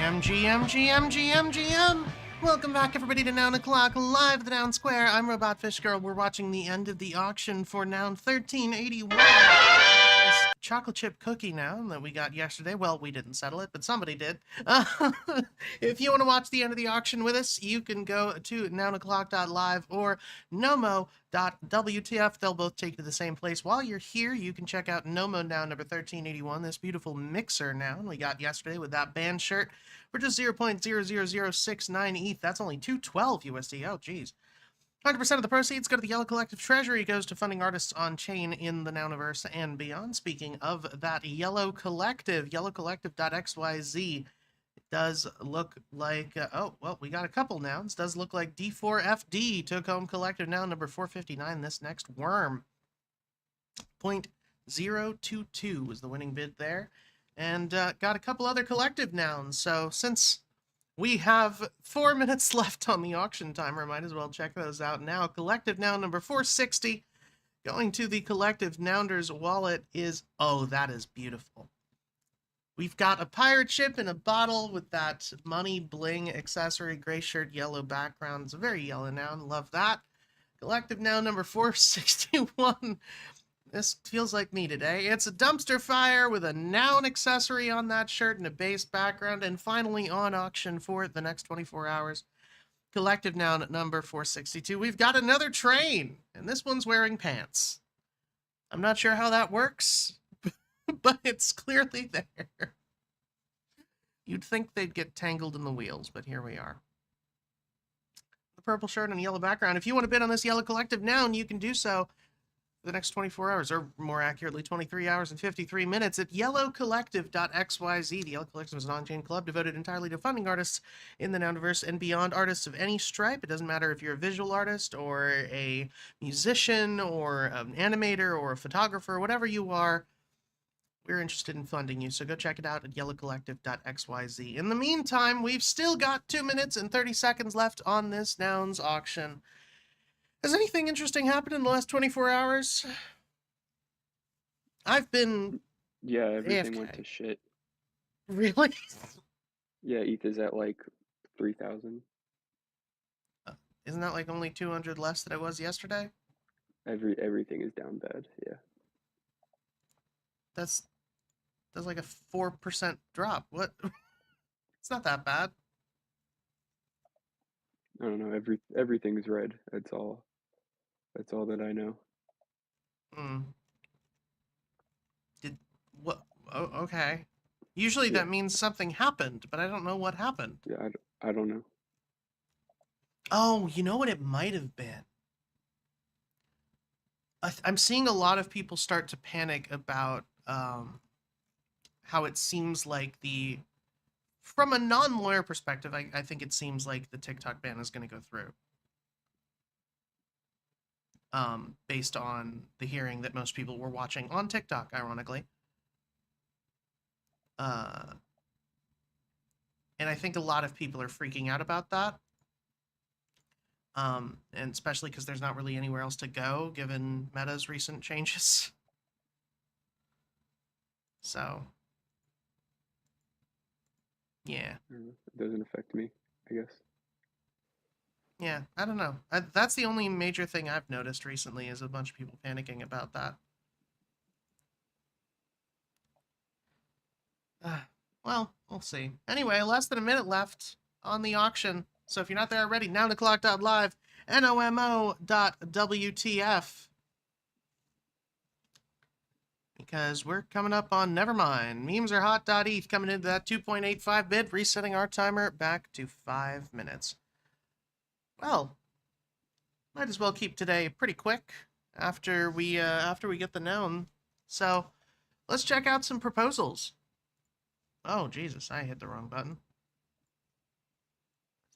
GM. Welcome back, everybody, to Noun O'Clock, live at the Noun Square. I'm Robot Fish Girl. We're watching the end of the auction for Noun 1381. This chocolate chip cookie noun that we got yesterday. Well, we didn't settle it, but somebody did. If you want to watch the end of the auction with us, you can go to nounoclock.live or nomo.wtf. They'll both take you to the same place. While you're here, you can check out Nomo noun number 1381, this beautiful mixer noun we got yesterday with that band shirt for just 0.00069 ETH. That's only 212 USD. Oh, geez. 100% of the proceeds go to the Yellow Collective Treasury, goes to funding artists on chain in the Nouniverse and beyond. Speaking of that Yellow Collective, yellowcollective.xyz, it does look like, oh, well, we got a couple nouns. Does look like D4FD took home collective noun number 459, this next worm. 0.022 was the winning bid there. And got a couple other collective nouns. So since we have 4 minutes left on the auction timer, might as well check those out now. Collective noun number 460, going to the collective nounder's wallet is, oh, that is beautiful. We've got a pirate ship in a bottle with that money bling accessory, gray shirt, yellow background. It's a very yellow noun, love that. Collective noun number 461. This feels like me today. It's a dumpster fire with a noun accessory on that shirt and a base background. And finally on auction for the next 24 hours, collective noun number 462. We've got another train, and this one's wearing pants. I'm not sure how that works, but it's clearly there. You'd think they'd get tangled in the wheels, but here we are. The purple shirt and yellow background. If you want to bid on this yellow collective noun, you can do so the next 24 hours, or more accurately, 23 hours and 53 minutes at yellowcollective.xyz. The Yellow Collective is an on-chain club devoted entirely to funding artists in the Nouniverse and beyond, artists of any stripe. It doesn't matter if you're a visual artist or a musician or an animator or a photographer, whatever you are, we're interested in funding you. So go check it out at yellowcollective.xyz. In the meantime, we've still got 2 minutes and 30 seconds left on this nouns auction. Has anything interesting happened in the last 24 hours? I've been... Yeah, everything AFK. went to shit. Really? Yeah, ETH is at like 3,000. Isn't that like only 200 less than it was yesterday? Everything is down bad, yeah. That's like a 4% drop. What? It's not that bad. I don't know, everything's red. That's all that I know. What? Oh, okay. Usually that means something happened, but I don't know what happened. Yeah, I don't know. Oh, you know what it might have been? I'm seeing a lot of people start to panic about how it seems like from a non-lawyer perspective, I think it seems like the TikTok ban is going to go through. Based on the hearing that most people were watching on TikTok, ironically. And I think a lot of people are freaking out about that. And especially because there's not really anywhere else to go, given Meta's recent changes. So, yeah. It doesn't affect me, I guess. Yeah, I don't know. That's the only major thing I've noticed recently is a bunch of people panicking about that. Well, we'll see. Anyway, less than a minute left on the auction. So if you're not there already, nounoclock.live, nomo.wtf. Because we're coming up on Nevermind. Memes are hot.eth coming into that 2.85 bid, resetting our timer back to 5 minutes. Well, might as well keep today pretty quick after we get the noun. So let's check out some proposals. Oh, Jesus, I hit the wrong button.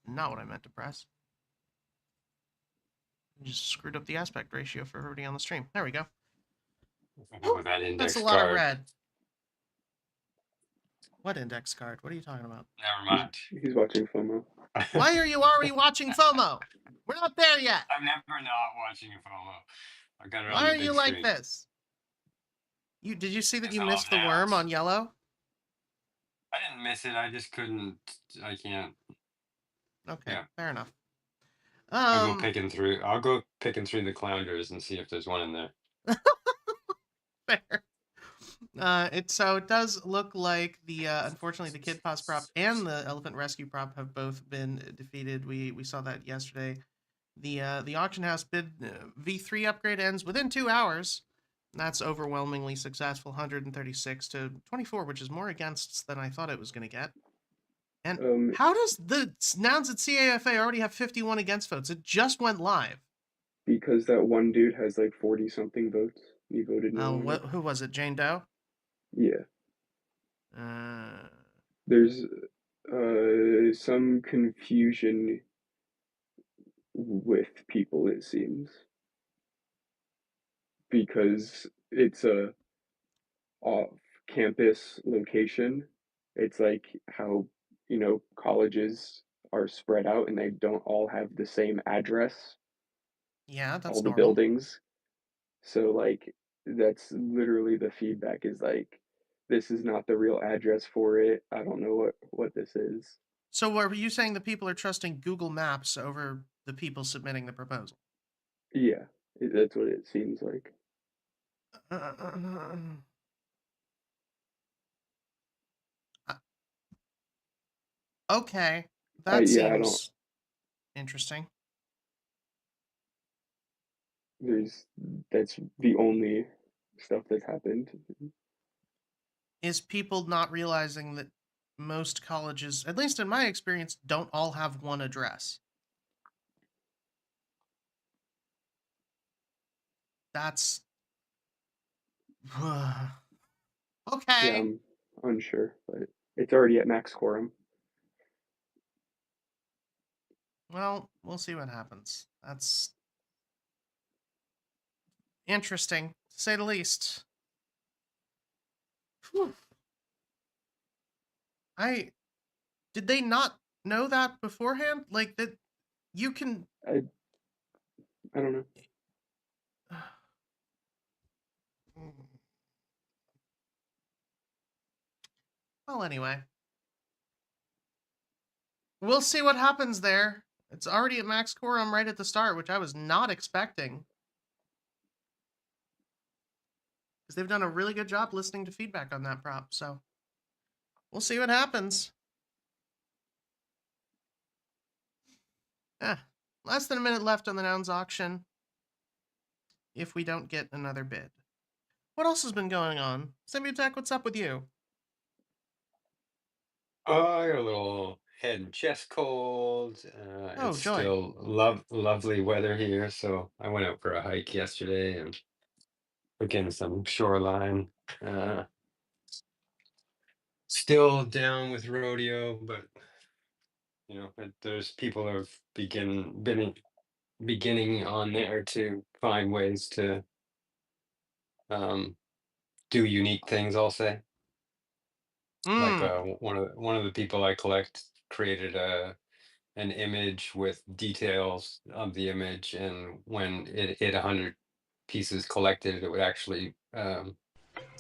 Not what I meant to press. I just screwed up the aspect ratio for everybody on the stream. There we go. With that index That's a lot card. of red. What index card? What are you talking about? Never mind. He's watching FOMO. Why are you already watching FOMO? We're not there yet. I'm never not watching a FOMO. I got it on Why the are big you like screen. this? Did you see that It's you all missed the worm nouns. on yellow? I didn't miss it. I just couldn't. I can't. Okay, Yeah. fair enough. I'll go Um, picking through. I'll go picking through the clounders and see if there's one in there. fair. It does look like the unfortunately the Kid Pos prop and the Elephant Rescue prop have both been defeated. We saw that yesterday. The auction house bid V3 upgrade ends within 2 hours. That's overwhelmingly successful, 136 to 24, which is more against than I thought it was going to get. And Um, how does the nouns at CAFA already have 51 against votes? It just went live. because that one dude has like 40 something votes. He voted no Oh, on it. who was it? Jane Doe? Yeah. Uh, There's some confusion with people, it seems, because it's a off-campus location. It's like how, colleges are spread out and they don't all have the same address, yeah, all that's the normal. buildings. So like that's literally the feedback is like this is not the real address for it. I don't know what this is. So were you saying the people are trusting Google Maps over the people submitting the proposal? Yeah, that's what it seems like. Uh, okay, I that yeah, I don't seems interesting. there's that's the only stuff that's happened. Is people not realizing that most colleges, at least in my experience, don't all have one address? That's Yeah, okay. I'm unsure, but it's already at max quorum. Well, we'll see what happens. That's interesting, to say the least. Whew. I did they not know that beforehand? Like that you can. I I don't know. Well, anyway, we'll see what happens there. It's already at max quorum right at the start, which I was not expecting because they've done a really good job listening to feedback on that prop. So we'll see what happens. Eh, less than a minute left on the nouns auction if we don't get another bid. What else has been going on? Tech, what's up with you? Oh, I got a little head and chest cold. Oh, It's joy. still lovely weather here, so I went out for a hike yesterday and took in some shoreline. Uh, Still down with rodeo, but there's people have been beginning on there to find ways to um, do unique things. I'll say, like Hmm. one of the people I collect created an image with details of the image, and when it hit 100 pieces collected, it would actually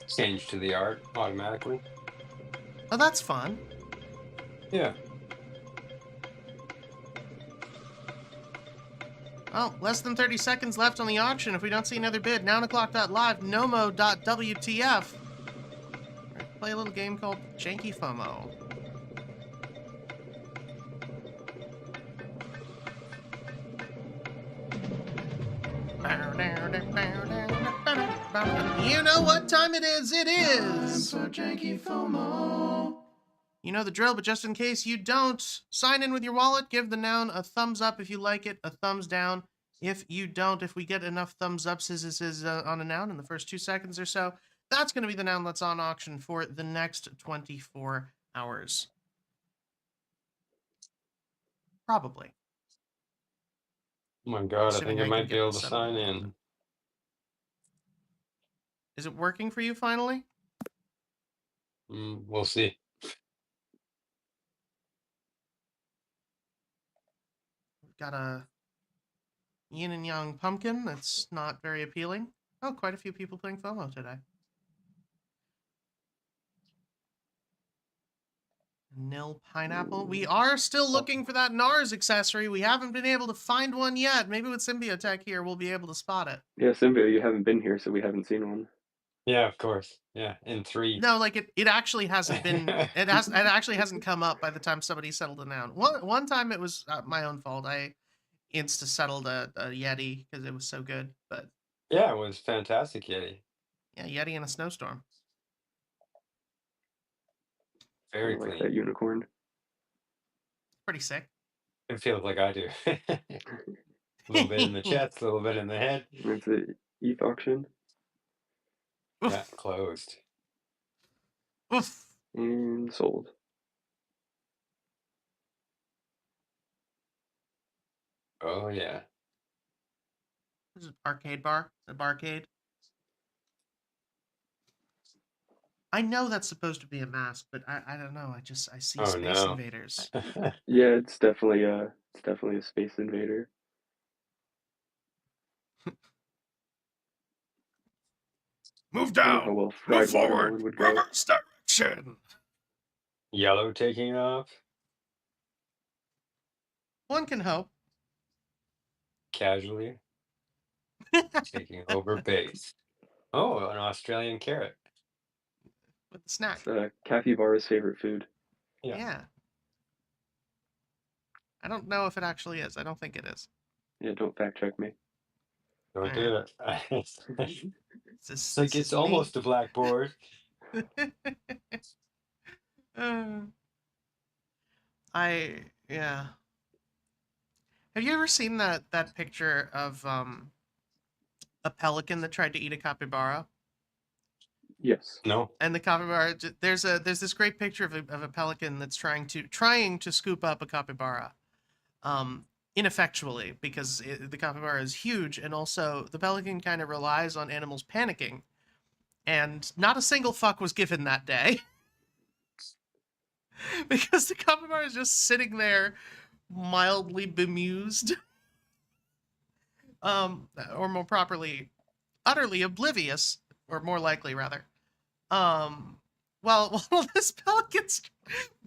change to the art automatically. Oh, that's fun. Yeah. Well, less than 30 seconds left on the auction. If we don't see another bid, nounoclock.live, nomo.wtf. Play a little game called Janky FOMO. You know what time it is? It is for Janky FOMO. You know the drill, but just in case you don't, sign in with your wallet, give the noun a thumbs up if you like it, a thumbs down if you don't. If we get enough thumbs ups on a noun in the first 2 seconds or so, that's going to be the noun that's on auction for the next 24 hours. Probably. Oh my God, I think Assuming I I can might be get able to settled in sign a little bit. in. Is it working for you finally? We'll see. We've got a yin and yang pumpkin that's not very appealing. Oh, quite a few people playing FOMO today. Nil pineapple. We are still looking for that NARS accessory. We haven't been able to find one yet. Maybe with Symbiotech here, we'll be able to spot it. Yeah, Symbio, you haven't been here, so we haven't seen one. Yeah, of course. Yeah, in 3. No, like it actually hasn't been. It actually hasn't come up by the time somebody settled a noun. One time it was my own fault. I insta settled a Yeti because it was so good. But Yeah, it was fantastic, Yeti. yeah, Yeti in a snowstorm. I Very like clean. that unicorn. Pretty sick. It feels like I do. A little bit in the chest, a little bit in the head. That's an ETH auction. Yeah, closed. Oof. And sold. Oh yeah. This is arcade bar. The barcade. I know that's supposed to be a mask, but I don't know. I see Oh Space no. Invaders. Yeah, it's definitely a Space Invader. Move I wonder how down. well Move fried forward. watermelon would go. Reverse direction. Yellow taking off. One can hope. Casually taking over base. Oh, an Australian carrot. With the snack. It's Capybara's favorite food. Yeah. Yeah. I don't know if it actually is. I don't think it is. Yeah, don't fact check me. Don't do it. It's Like it's almost a blackboard. Yeah. Have you ever seen that picture of a pelican that tried to eat a capybara? Yes. No. And the capybara, there's this great picture of a pelican that's trying to scoop up a capybara, ineffectually because the capybara is huge, and also the pelican kind of relies on animals panicking, and not a single fuck was given that day because the capybara is just sitting there, mildly bemused, or more properly, utterly oblivious, or more likely rather. While this pelican's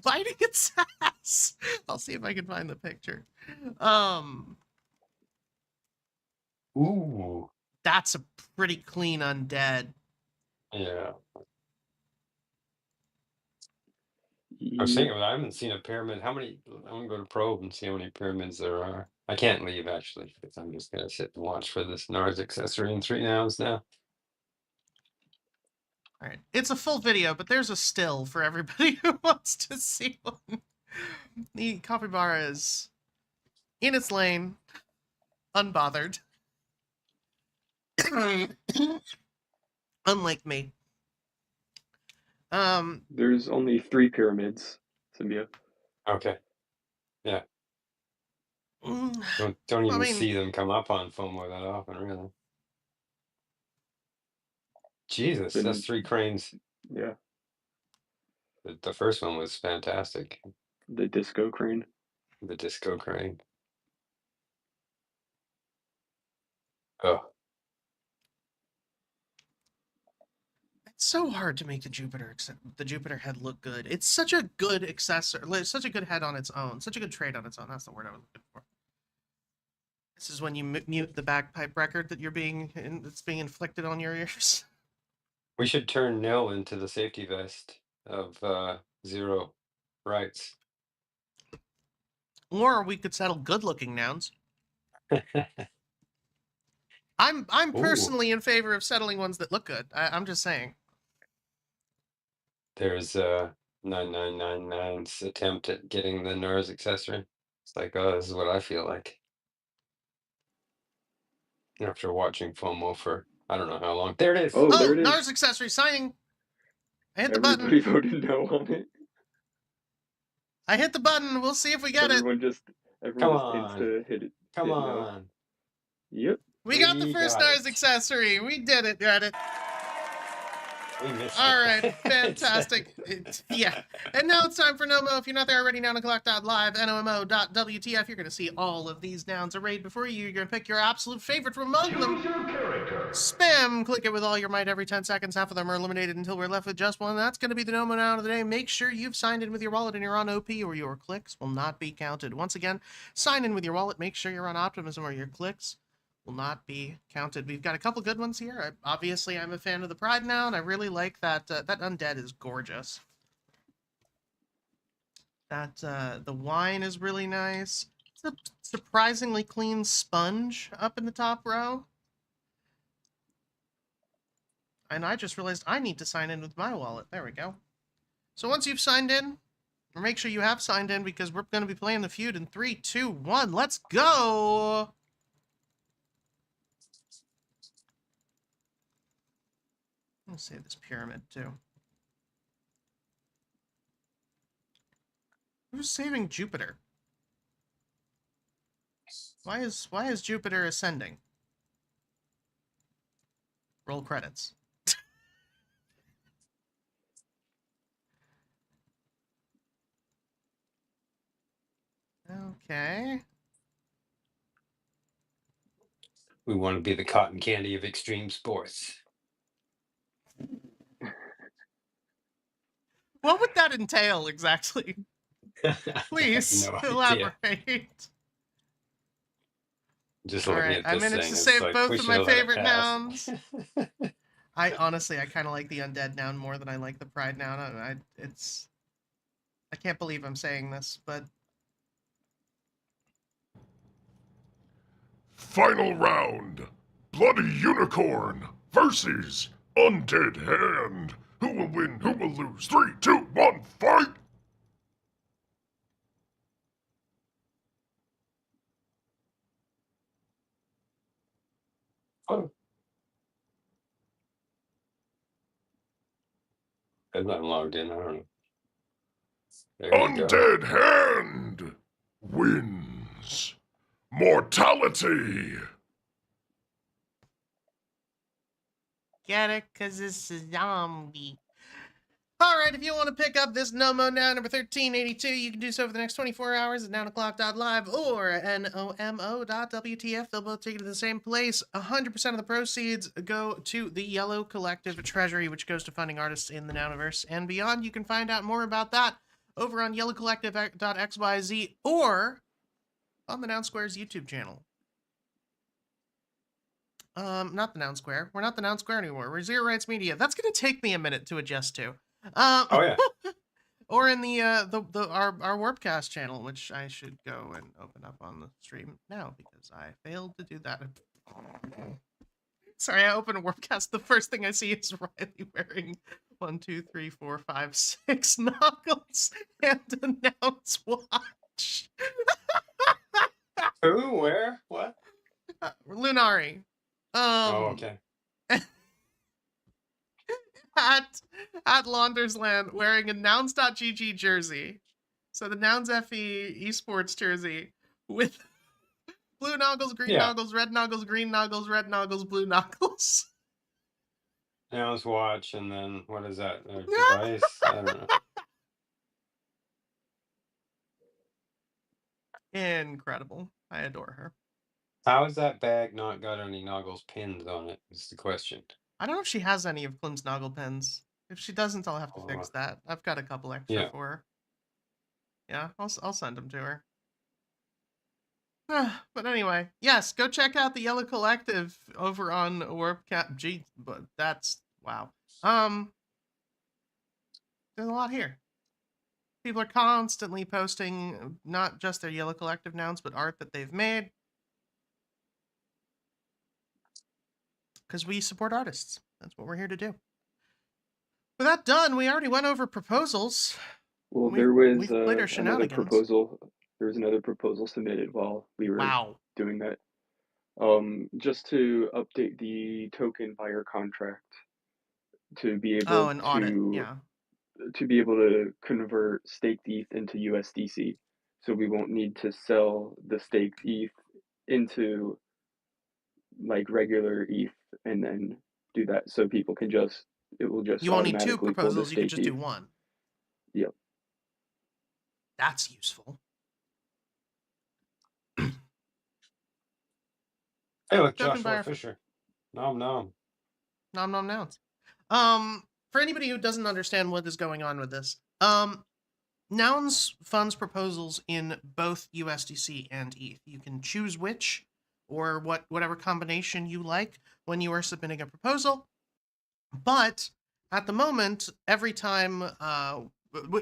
biting its ass. I'll see if I can find the picture. Ooh. That's a pretty clean undead. Yeah. I was Yep. thinking, I haven't seen a pyramid. How many? I'm gonna go to probe and see how many pyramids there are. I can't leave actually, because I'm just gonna sit and watch for this NARS accessory in 3 nouns now. All right, it's a full video, but there's a still for everybody who wants to see one. The capybara is in its lane, unbothered. Unlike me. There's only 3 pyramids, Symbio. Okay. Yeah. Don't I even mean, see them come up on FOMO that often, really. Jesus, Been- that's 3 cranes. Yeah, The first one was fantastic. the disco crane. The disco crane. Oh, it's so hard to make the Jupiter head look good. It's such a good accessory, such a good head on its own, such a good trait on its own. That's the word I was looking for. This is when you mute the bagpipe record that's being inflicted on your ears. we should turn nil into the safety vest of 0 rights. Or we could settle good-looking nouns. I'm Ooh. personally in favor of settling ones that look good. I'm just saying. There's 9999's attempt at getting the NARS accessory. It's like, oh, this is what I feel like. After watching FOMO for I don't know how long. There it is. Oh, there it is. NARS accessory signing. I hit the Everybody button. voted no on it. I hit the button. We'll see if we get Everyone it. just Come insta hit it. Come hit on. no. Yep. We got the We first got NARS it. accessory. We did it. Got it. We missed All it. right, It's- fantastic. Yeah. And now it's time for Nomo. If you're not there already, nounoclock.live, nomo.wtf. You're going to see all of these nouns arrayed before you. You're going to pick your absolute favorite from among them. Choose your character. Spam, click it with all your might every 10 seconds. Half of them are eliminated until we're left with just one. That's going to be the Nomo noun of the day. Make sure you've signed in with your wallet and you're on OP, or your clicks will not be counted. Once again, sign in with your wallet. Make sure you're on Optimism, or your clicks will not be counted. We've got a couple good ones here. Obviously, I'm a fan of the Pride noun. I really like that. That undead is gorgeous. That the wine is really nice. It's a surprisingly clean sponge up in the top row. And I just realized I need to sign in with my wallet. There we go. So once you've signed in, make sure you have signed in, because we're going to be playing the feud in 3, 2, 1. Let's go! I'm going to save this pyramid, too. Who's saving Jupiter? Why is Jupiter ascending? Roll credits. Okay. We want to be the cotton candy of extreme sports. What would that entail exactly? Please No idea. elaborate. Just All looking right, at I this managed thing, to it's save like, both we of should my have let it favorite pass. nouns. I honestly, I kind of like the undead noun more than I like the pride noun. I can't believe I'm saying this, but Final round. Bloody Unicorn versus Undead Hand. Who will win? Who will lose? 3, 2, 1, fight! Oh. I'm not logged in. I don't know. There you go. Undead Hand wins. Mortality. get it? Because it's a zombie. All right, if you want to pick up this Nomo now, number 1382, you can do so for the next 24 hours at nounoclock.live or nomo.wtf. They'll both take you to the same place. 100% of the proceeds go to the Yellow Collective Treasury, which goes to funding artists in the Nouniverse and beyond. You can find out more about that over on yellowcollective.xyz or on the Noun Square's YouTube channel. Not the Noun Square. We're not the Noun Square anymore. We're Zero Rights Media. That's going to take me a minute to adjust to. Oh yeah. Or in our Warpcast channel, which I should go and open up on the stream now because I failed to do that. Sorry, I opened a Warpcast. The first thing I see is Riley wearing 1, 2, 3, 4, 5, 6 knuckles and a Noun's watch. Who? Where? What? Lunari. Oh, okay. At Laundersland wearing a Nouns.gg jersey. So the Nouns FE esports jersey with blue noggles, green Yeah. noggles, red noggles, green noggles, red noggles, blue noggles. Now's watch, and then what is that? A device? I don't know. Incredible. I adore her. How has that bag not got any Noggles pinned on it? Is the question. I don't know if she has any of Klim's noggle pens. If she doesn't, I'll have to fix that. I've got a couple extra Yeah. for her. Yeah, I'll send them to her. But anyway, yes, go check out the Yellow Collective over on Warpcat. Gee, but that's wow. There's a lot here. People are constantly posting not just their Yellow Collective nouns, but art that they've made. Because we support artists. That's what we're here to do. With that done, we already went over proposals. Well, We've played our another shenanigans. proposal. There was another proposal submitted while we were Wow. doing that. Just to update the token buyer contract to be able an audit. Yeah. to be able to convert staked ETH into USDC. So we won't need to sell the staked ETH into like regular ETH and then do that. So people can just it will just You won't need 2 automatically pull the proposals, you can state just do key. 1. Yep. That's useful. Hey, look, Joking Joshua by Fisher. Nom nom. Nom nom nouns. For anybody who doesn't understand what is going on with this, Nouns funds proposals in both USDC and ETH. You can choose which or whatever combination you like when you are submitting a proposal. But at the moment, every time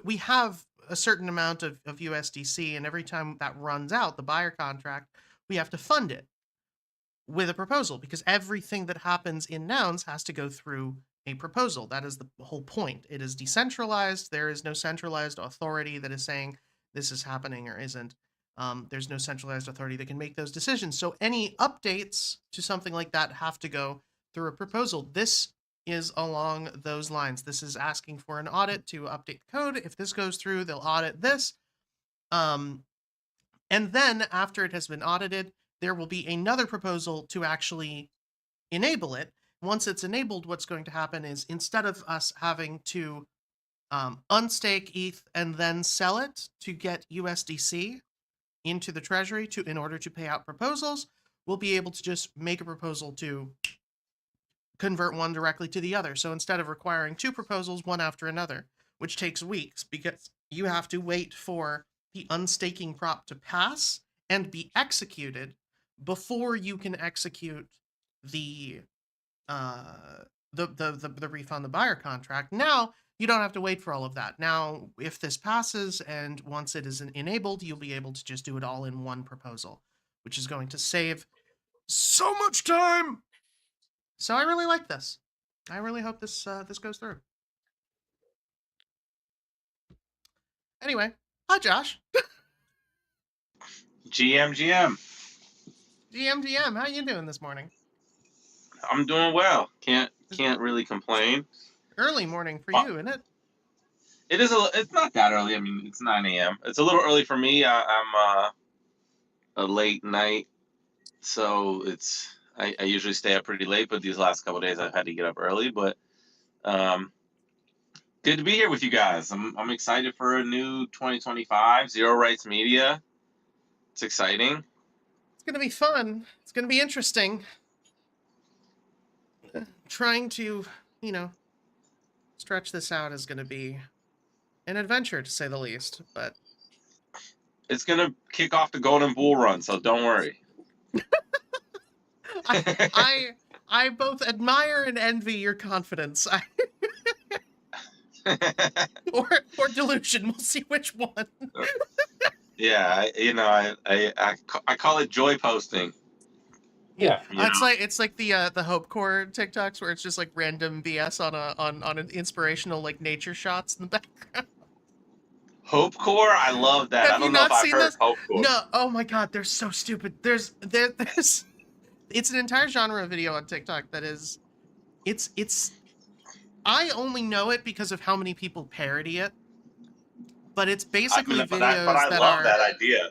we have a certain amount of USDC, and every time that runs out, the buyer contract, we have to fund it with a proposal, because everything that happens in Nouns has to go through a proposal. That is the whole point. It is decentralized. There is no centralized authority that is saying this is happening or isn't. There's no centralized authority that can make those decisions. So any updates to something like that have to go through a proposal. This is along those lines. This is asking for an audit to update the code. If this goes through, they'll audit this. And then after it has been audited, there will be another proposal to actually enable it. Once it's enabled, what's going to happen is, instead of us having to unstake ETH and then sell it to get USDC into the treasury in order to pay out proposals, we'll be able to just make a proposal to convert one directly to the other. So instead of requiring 2 proposals, one after another, which takes weeks because you have to wait for the unstaking prop to pass and be executed before you can execute the refund the buyer contract. Now you don't have to wait for all of that. Now, if this passes and once it is enabled, you'll be able to just do it all in one proposal, which is going to save so much time. So I really like this. I really hope this this goes through. Anyway, hi Josh. GM. GM, how you doing this morning? I'm doing well. Can't really complain. Early morning for you, isn't it? It is it's not that early. I mean, it's 9 a.m. It's a little early for me. I'm a late night, so I usually stay up pretty late, but these last couple of days I've had to get up early. But good to be here with you guys. I'm excited for a new 2025 Zero Rights Media. It's exciting. It's gonna be fun. It's gonna be interesting. Trying to, stretch this out is gonna be an adventure, to say the least. But It's gonna kick off the Golden Bull Run, so don't worry. I both admire and envy your confidence. or delusion. We'll see which one. Yeah, I call it joy posting. Yeah. It's like the Hopecore TikToks where it's just like random BS on an inspirational like nature shots in the background. Hopecore, I love that. Have I you don't know not if I've seen heard this? Hopecore. No, oh my god, they're so stupid. There's it's an entire genre of video on TikTok that is it's I only know it because of how many people parody it. But it's basically videos I that love are that idea.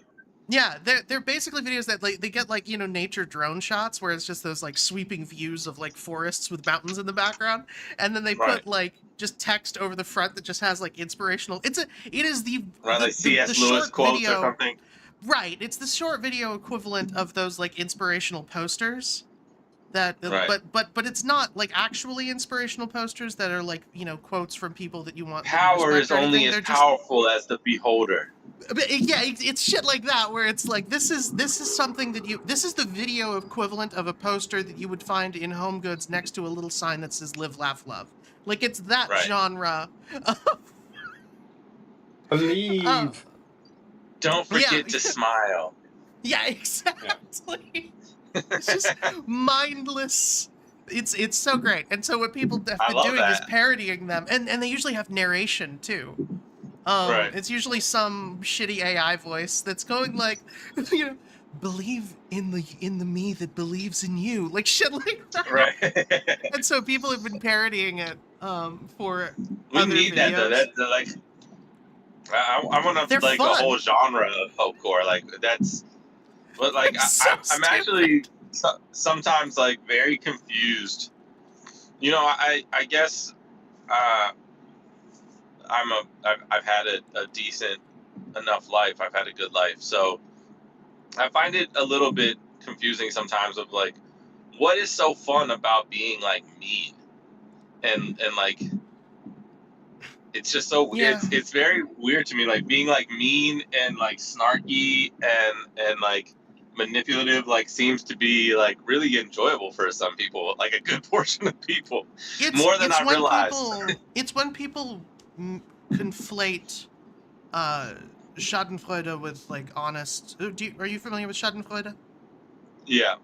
Yeah, they're basically videos that like they get like, nature drone shots where it's just those like sweeping views of like forests with mountains in the background, and then they put like just text over the front that just has like inspirational. It is the Like C.S. Lewis short quotes video, or something. Right, it's the short video equivalent of those like inspirational posters. That Right. but it's not like actually inspirational posters that are like, quotes from people that you want. Power is only as powerful as the beholder. But yeah, it's shit like that where it's like this is something that this is the video equivalent of a poster that you would find in Home Goods next to a little sign that says "Live, Laugh, Love." Like it's that genre. Believe. Don't forget to smile. Yeah, exactly. It's just mindless. It's so great. And so what people have been doing is parodying them, and they usually have narration too. It's usually some shitty AI voice that's going like, believe in the me that believes in you, like shit like that. Right. And so people have been parodying it for we other need videos. that though. That's like I want to like fun. a whole genre of Hopecore. Like that's, but like I'm actually sometimes like very confused. I guess I've had a decent enough life. I've had a good life, so I find it a little bit confusing sometimes. Of like, what is so fun about being like mean and like it's just so Yeah. it's very weird to me, like being like mean and like snarky and like manipulative like seems to be like really enjoyable for some people, like a good portion of people, more than I realized. It's when people conflate Schadenfreude with like honest. Are you familiar with Schadenfreude? Yeah.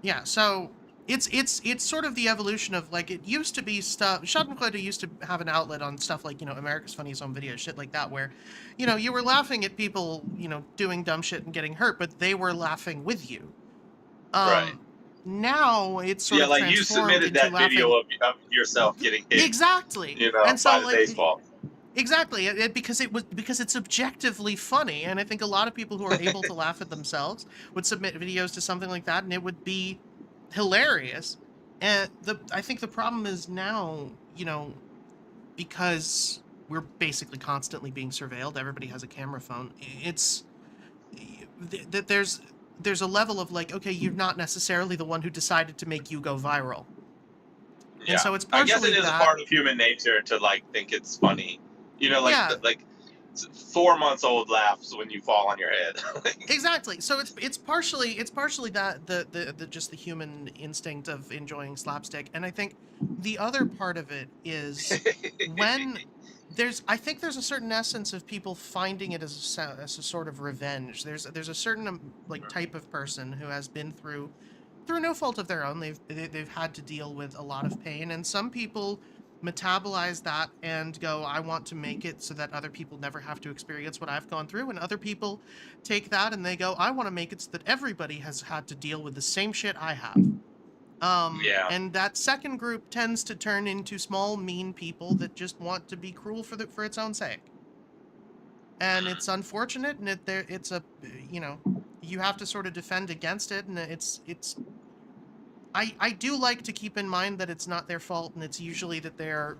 Yeah, so it's sort of the evolution of like it used to be stuff. Schadenfreude used to have an outlet on stuff like, America's Funniest Home Videos, shit like that, where you were laughing at people doing dumb shit and getting hurt, but they were laughing with you. Right. Now it's sort Yeah, of like you transformed submitted into that video laughing. of yourself getting hit, Exactly, and by so the like baseball. exactly because it's objectively funny, and I think a lot of people who are able to laugh at themselves would submit videos to something like that, and it would be hilarious. And I think the problem is now, because we're basically constantly being surveilled, everybody has a camera phone. It's that there's a level of like, okay, you're not necessarily the one who decided to make you go viral. Yeah, And so it's I guess partially it is a that. part of human nature to like think it's funny, like Yeah. like 4-month-old laughs when you fall on your head. Exactly. So it's partially that the just the human instinct of enjoying slapstick, and I think the other part of it is when I think there's a certain essence of people finding it as a sort of revenge. There's a certain like type of person who has been through no fault of their own. They've had to deal with a lot of pain, and some people metabolize that and go, I want to make it so that other people never have to experience what I've gone through, and other people take that and they go, I want to make it so that everybody has had to deal with the same shit I have. Yeah. And that second group tends to turn into small, mean people that just want to be cruel for its own sake. And it's unfortunate, and it's a, you have to sort of defend against it, and it's I do like to keep in mind that it's not their fault, and it's usually that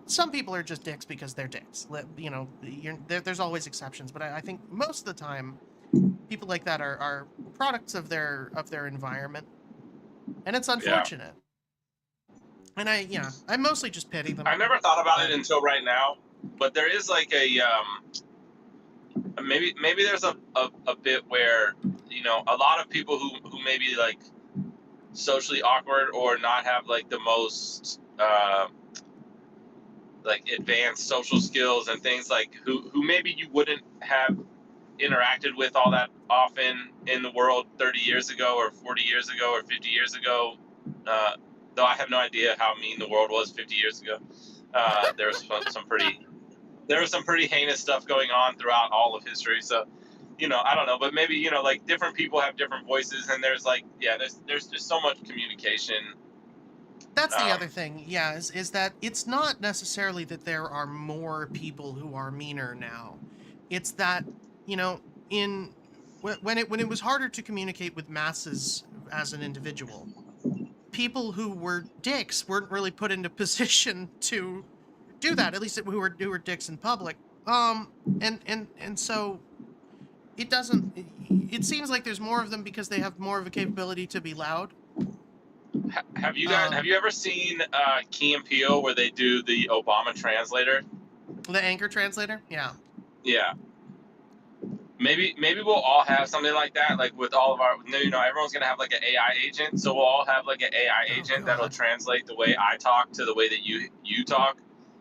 some people are just dicks because they're dicks. There's always exceptions, but I think most of the time, people like that are products of their environment, and it's unfortunate. And I mostly just pity them. I never thought about it until right now, but there is like a maybe there's a bit where a lot of people who maybe like socially awkward or not have like the most like advanced social skills and things, like who maybe you wouldn't have interacted with all that often in the world 30 years ago or 40 years ago or 50 years ago, though I have no idea how mean the world was 50 years ago. There was some pretty heinous stuff going on throughout all of history, so I don't know, but maybe like different people have different voices, and there's like there's just so much communication. That's the other thing, is that it's not necessarily that there are more people who are meaner now. It's that when it was harder to communicate with masses as an individual, people who were dicks weren't really put into position to do that, at least who were dicks in public. And so it seems like there's more of them because they have more of a capability to be loud. Have you ever seen Key and Peele, where they do the Obama translator? The Anchor translator? Yeah. Yeah. Maybe we'll all have something like that, like with all of our, everyone's gonna have like an AI agent, so we'll all have like an AI agent that'll translate the way I talk to the way that you talk,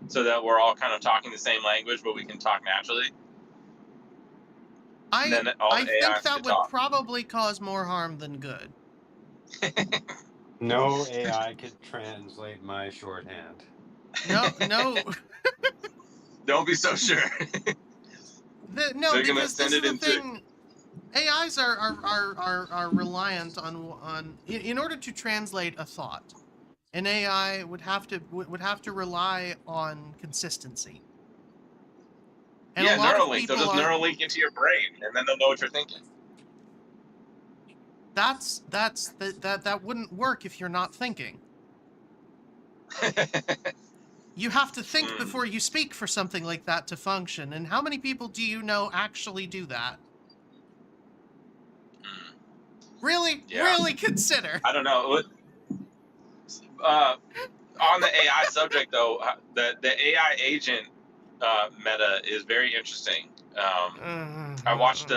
so that we're all kind of talking the same language, but we can talk naturally. I think that would probably cause more harm than good. No AI could translate my shorthand. No. Don't be so sure. Because this is the thing. AIs are reliant on in order to translate a thought. An AI would have to rely on consistency. And Neuralink. They'll just Neuralink into your brain, and then they'll know what you're thinking. That wouldn't work if you're not thinking. You have to think before you speak for something like that to function. And how many people do you know actually do that? Really, Yeah. really consider. I don't know. On the AI subject, though, the AI agent meta is very interesting. I watched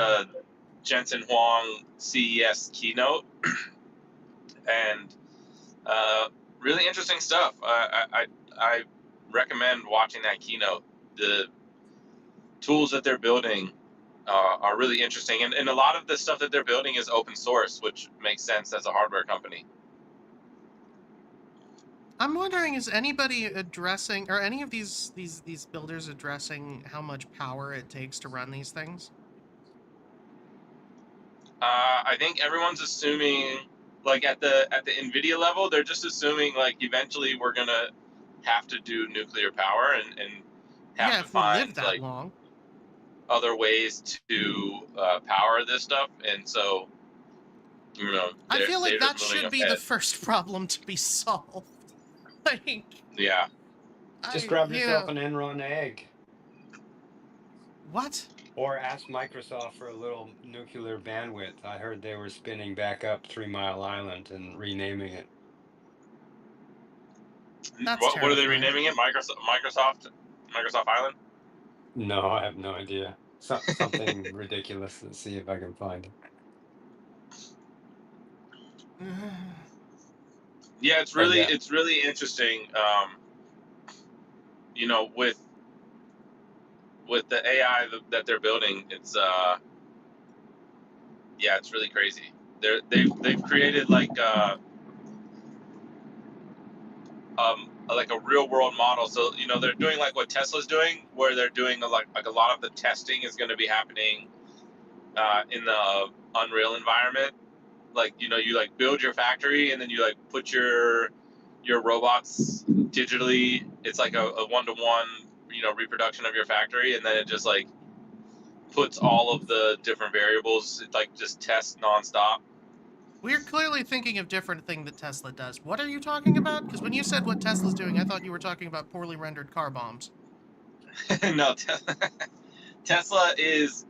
Jensen Huang CES keynote, and really interesting stuff. I recommend watching that keynote. The tools that they're building are really interesting, and a lot of the stuff that they're building is open source, which makes sense as a hardware company. I'm wondering, is anybody addressing, or any of these builders addressing how much power it takes to run these things? I think everyone's assuming, like at the NVIDIA level, they're just assuming like eventually we're gonna have to do nuclear power and have Yeah, to if we live find that like long. other ways to power this stuff, and so I feel like they're that just moving should be the ahead. first problem to be solved. Like, Yeah. Just grab yourself an Enron egg. What? Or ask Microsoft for a little nuclear bandwidth. I heard they were spinning back up 3 Mile Island and renaming it. That's What are they terrifying. renaming it? Microsoft Island? No, I have no idea. Something ridiculous. Let's see if I can find it. Yeah, it's But really yeah. it's really interesting. With the AI that they're building, it's yeah, it's really crazy. They've created like a real world model. So they're doing like what Tesla's doing, where they're doing like a lot of the testing is going to be happening in the Unreal environment. Like you like build your factory and then you like put your robots digitally. It's like a 1-to-1 reproduction of your factory, and then it just like puts all of the different variables. It like just tests nonstop. We're clearly thinking of different thing that Tesla does. What are you talking about? Because when you said what Tesla's doing, I thought you were talking about poorly rendered car bombs. No, Tesla is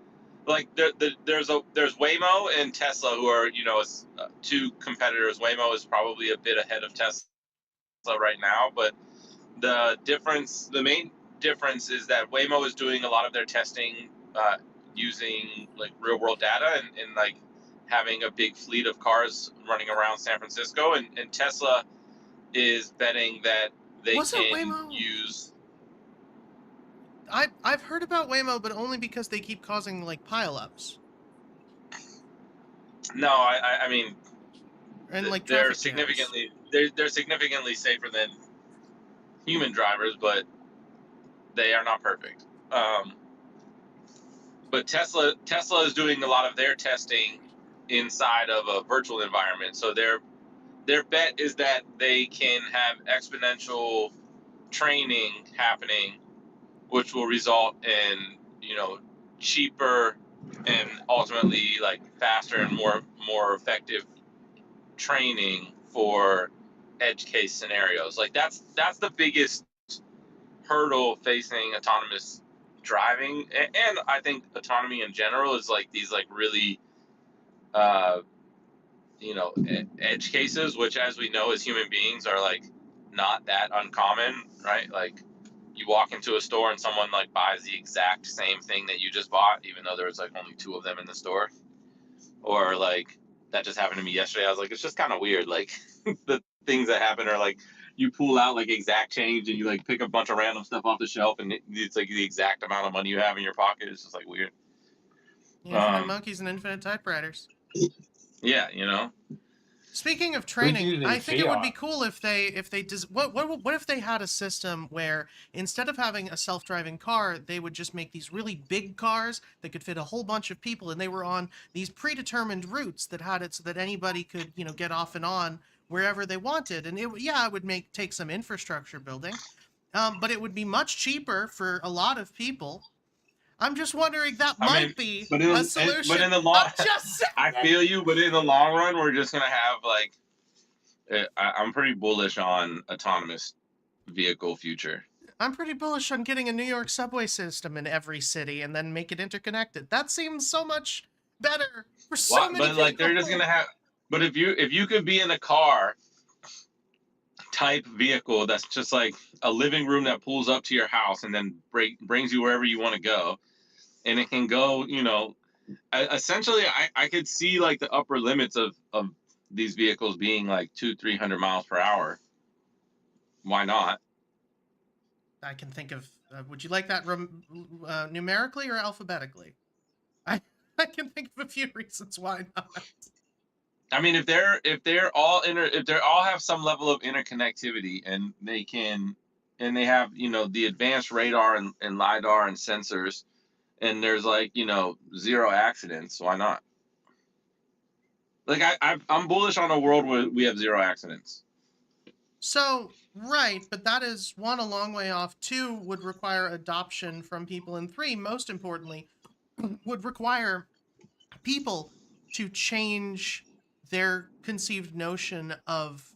like there's Waymo and Tesla, who are two competitors. Waymo is probably a bit ahead of Tesla right now, but the main difference is that Waymo is doing a lot of their testing using like real world data and like having a big fleet of cars running around San Francisco, and Tesla is betting that they Wasn't can Waymo- use. I've heard about Waymo, but only because they keep causing like pileups No, I mean and like they're traffic jams. they're significantly safer than human drivers, but they are not perfect. But Tesla is doing a lot of their testing inside of a virtual environment. So their bet is that they can have exponential training happening, which will result in cheaper and ultimately like faster and more effective training for edge case scenarios. Like that's the biggest hurdle facing autonomous driving, and I think autonomy in general is like these like really edge cases, which as we know as human beings are like not that uncommon, right? Like you walk into a store and someone like buys the exact same thing that you just bought, even though there was like only 2 of them in the store. Or like that just happened to me yesterday. I was like, it's just kind of weird. Like the things that happen are like you pull out like exact change and you like pick a bunch of random stuff off the shelf and it's like the exact amount of money you have in your pocket. It's just like weird. Infinite monkeys and infinite typewriters. Yeah, Speaking of Who's training, using I think it would be fiat? cool if they what if they had a system where instead of having a self-driving car, they would just make these really big cars that could fit a whole bunch of people, and they were on these predetermined routes that had it so that anybody could get off and on wherever they wanted, and it would take some infrastructure building, but it would be much cheaper for a lot of people. I'm just wondering, that I might mean, be but a solution. in the long, I'm just saying. I feel you. But in the long run, we're just gonna have like, I'm pretty bullish on autonomous vehicle future. I'm pretty bullish on getting a New York subway system in every city and then make it interconnected. That seems so much better for so What? many But like they're just people. gonna have. But if you could be in a car type vehicle that's just like a living room that pulls up to your house and then brings you wherever you want to go, and it can go, essentially, I could see like the upper limits of these vehicles being like 200-300 miles per hour. Why not? I can think of. Would you like that numerically or alphabetically? I can think of a few reasons why not. I mean, if they're all have some level of interconnectivity and they have the advanced radar and lidar and sensors, and there's like zero accidents, why not? Like I'm bullish on a world where we have zero accidents. So, right, but that is one, a long way off. Two, would require adoption from people. And three, most importantly, would require people to change their conceived notion of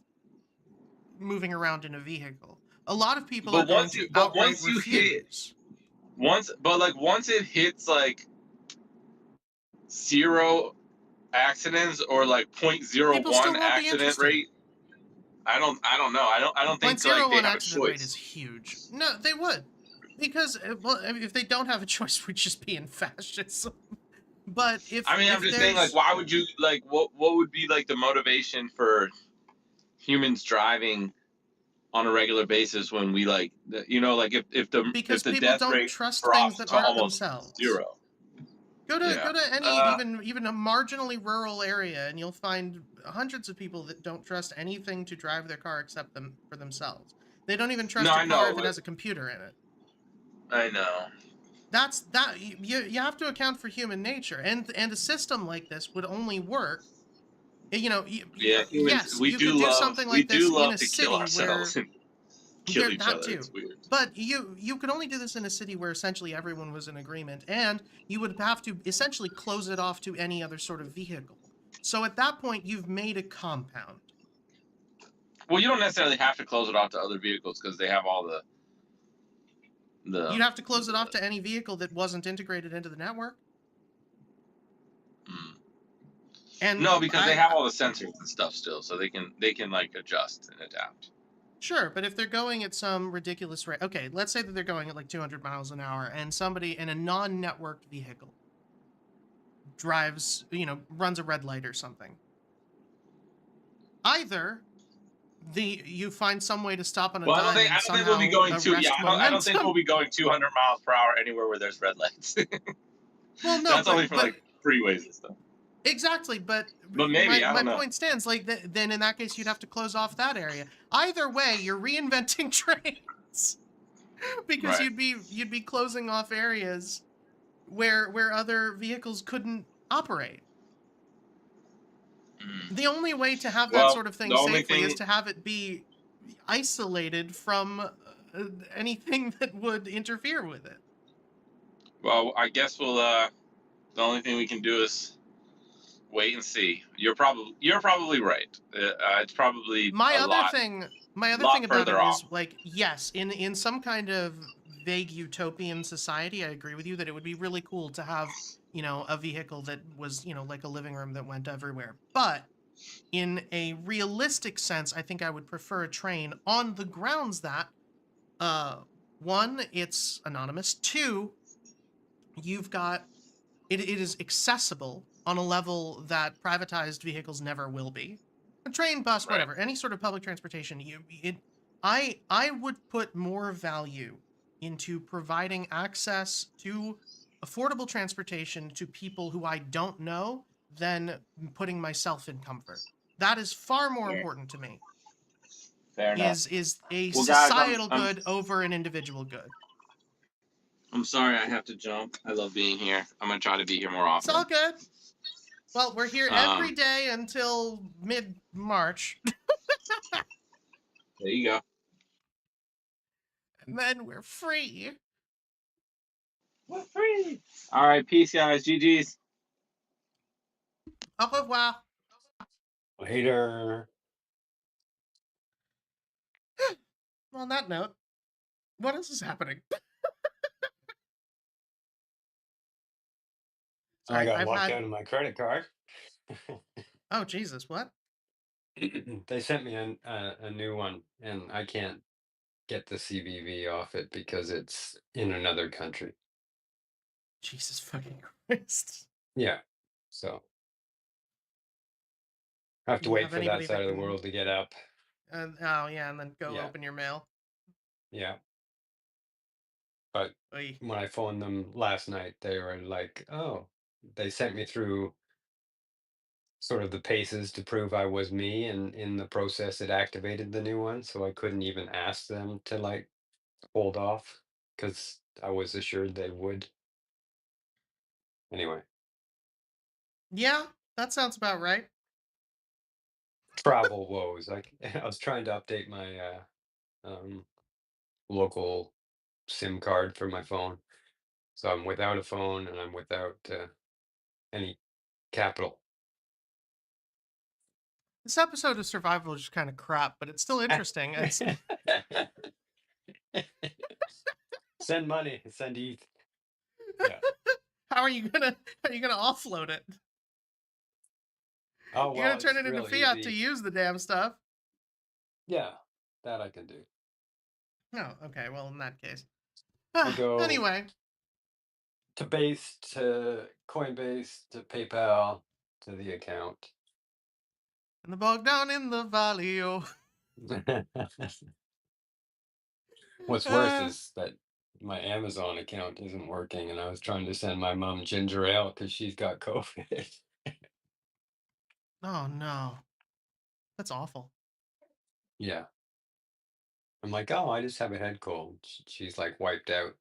moving around in a vehicle. A lot of people are But going to outright once you hit refuse. once it hits like zero accidents or like People still 0.01 won't be accident interested. rate, I don't know. I don't think like they 0.01 have a accident rate is choice. huge. No, they would. Because, well, I mean, if they don't have a choice, we'd just be in fascism. But if I mean, I'm just saying, like, why would you like what would be like the motivation for humans driving on a regular basis when we like like if because the people death don't rate trust things drops that to aren't almost themselves. zero. Go Yeah. to any even a marginally rural area, and you'll find hundreds of people that don't trust anything to drive their car except them for themselves. They don't even trust No, a I car know, if it but has a computer in it. I know. You have to account for human nature, and a system like this would only work. Yeah, humans, Yes, you could do something like this in a to kill city ourselves where and kill each that other. too. It's weird. But you could only do this in a city where essentially everyone was in agreement, and you would have to essentially close it off to any other sort of vehicle. So at that point, you've made a compound. Well, you don't necessarily have to close it off to other vehicles because they have all the. You'd have to close it off to any vehicle that wasn't integrated into the network. Mm. And No, because they have all the sensors and stuff still, so they can like adjust and adapt. Sure, but if they're going at some ridiculous rate, okay, let's say that they're going at like 200 miles an hour, and somebody in a non-networked vehicle drives, runs a red light or something. Either you find some way to stop on a Well, dime and I don't think somehow we'll be going I don't think momentum. we'll be going 200 miles per hour anywhere where there's red lights. Well, no, that's only for like freeways and stuff. Exactly, but maybe my know. point stands. Like then in that case, you'd have to close off that area. Either way, you're reinventing trains because Right. you'd be closing off areas where other vehicles couldn't operate. The only way to have that sort of thing safely is to have it be isolated from anything that would interfere with it. Well, I guess we'll. The only thing we can do is wait and see. You're probably right. It's probably my other thing about it is like, yes, in some kind of vague utopian society, I agree with you that it would be really cool to have a vehicle that was like a living room that went everywhere. But in a realistic sense, I think I would prefer a train on the grounds that one, it's anonymous. Two, you've got it is accessible on a level that privatized vehicles never will be. A train, bus, whatever, any sort of public transportation, I would put more value into providing access to affordable transportation to people who I don't know than putting myself in comfort. That is far more important to me. Fair enough. Is a Well, societal guys, good over an individual good. I'm sorry I have to jump. I love being here. I'm gonna try to be here more often. It's all good. Well, we're here every day until mid-March. There you go. And then we're free. We're free. All right, peace, guys. GG's. Au revoir. Later. On that note. What else is happening? I Sorry, got I've locked had. out of my credit card. Oh Jesus, what? They sent me a new one, and I can't get the CVV off it because it's in another country. Jesus fucking Christ. Yeah, so I have Do to you wait have for that anybody side that of the can? world to get up. Oh yeah, and then go Yeah, open your mail. yeah. But Oy. when I phoned them last night, they were like, "Oh," they sent me through sort of the paces to prove I was me, and in the process, it activated the new one, so I couldn't even ask them to like hold off because I was assured they would. Anyway, Yeah, that sounds about right. travel woes. I was trying to update my um, local SIM card for my phone, so I'm without a phone and I'm without any capital. This episode of Survival is just kind of crap, but it's still interesting. It's Send money, send ETH. Yeah. how are you gonna offload it? Oh You're well, gonna turn it's it into real fiat to easy. use the damn stuff. Yeah, that I can do. No, okay. Well, in that case, I go anyway, to Base, to Coinbase, to PayPal, to the account. in the bog down in the valley, oh. What's worse is that my Amazon account isn't working, and I was trying to send my mom ginger ale because she's got COVID. Oh no, that's awful. Yeah. I'm like, oh, I just have a head cold. She's like wiped out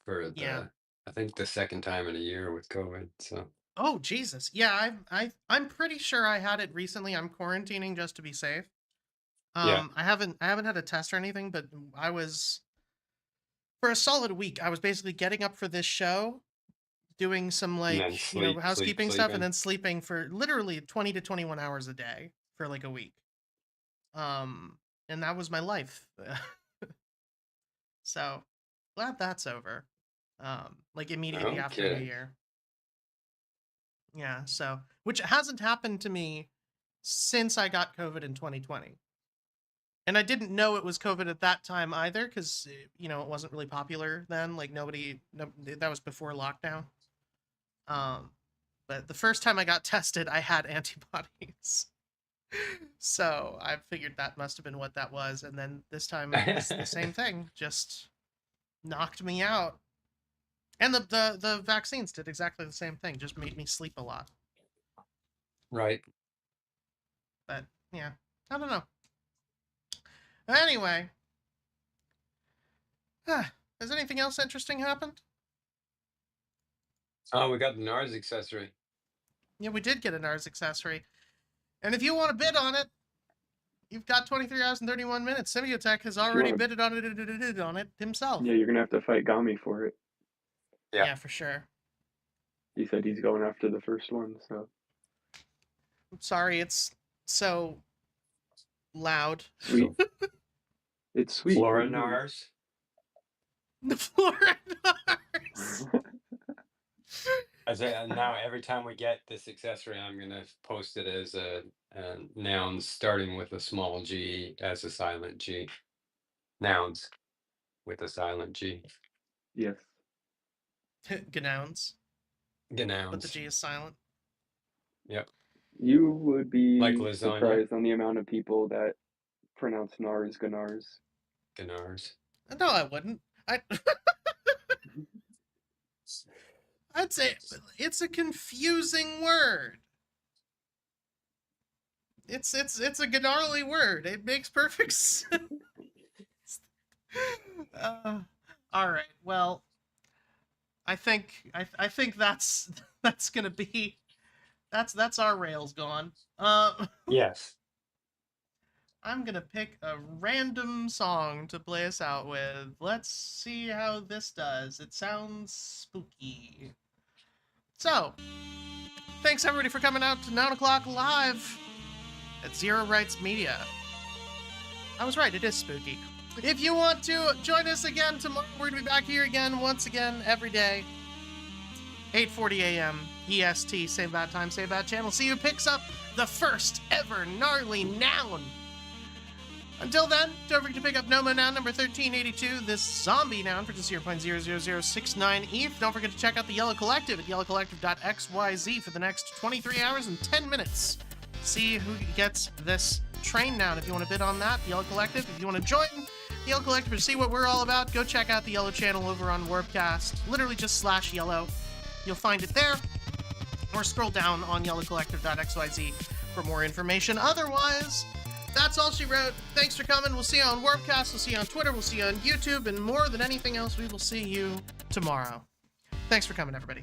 for Yeah. I think the second time in a year with COVID. So, Oh Jesus. Yeah, I'm pretty sure I had it recently. I'm quarantining just to be safe. yeah. I haven't had a test or anything, but I was for a solid week. I was basically getting up for this show, doing some And like then sleep, sleep, housekeeping stuff, and sleeping. then sleeping for literally 20 to 21 hours a day for like a week. And that was my life. So glad that's over. Like immediately after New Okay. Year. Yeah, so which hasn't happened to me since I got COVID in 2020. And I didn't know it was COVID at that time either, because it wasn't really popular then. Like that was before lockdown. But the first time I got tested, I had antibodies. So I figured that must have been what that was. And then this time, the same thing, just knocked me out. And the vaccines did exactly the same thing, just made me sleep a lot. Right. But yeah, I don't know. Anyway, has anything else interesting happened? Oh, we got the NARS accessory. Yeah, we did get a NARS accessory. And if you want to bid on it, you've got 23 hours and 31 minutes. Semiotech has already wanna- bidded on it himself. Yeah, you're gonna have to fight Gami for it. Yeah. Yeah, for sure. He said he's going after the first one, so I'm sorry, it's so loud. sweet. It's sweet. Flora What do you mean? NARS. The Flora NARS. Now every time we get this accessory, I'm gonna post it as a nouns starting with a small g as a silent g. Nouns with a silent g. Yes. Gnouns, but the Nouns. G is silent. Yep. You would be Like lasagna. surprised on the amount of people that pronounce NARS Gnars. Gnars. No, I wouldn't. I'd say it's a confusing word. It's a gnarly word. It makes perfect sense. All right. Well, I think that's gonna be that's our rails gone. Yes. I'm gonna pick a random song to play us out with. Let's see how this does. It sounds spooky. So, thanks everybody for coming out to Noun O'Clock Live at Zero Rights Media. I was right, it is spooky. If you want to join us again tomorrow, we're going to be back here again, once again, every day. 8:40 a.m. EST, same bad time, same bad channel. See who picks up the first ever gnarly noun. Until then, don't forget to pick up Nomo Noun number 1382, this zombie noun for just 0.00069 ETH. Don't forget to check out the Yellow Collective at yellowcollective.xyz for the next 23 hours and 10 minutes. See who gets this train noun if you want to bid on that, the Yellow Collective. If you want to join the Yellow Collective to see what we're all about, go check out the Yellow channel over on Warpcast. Literally just /yellow. You'll find it there. Or scroll down on yellowcollective.xyz for more information. Otherwise, that's all she wrote. Thanks for coming. We'll see you on Warpcast. We'll see you on Twitter. We'll see you on YouTube. And more than anything else, we will see you tomorrow. Thanks for coming, everybody.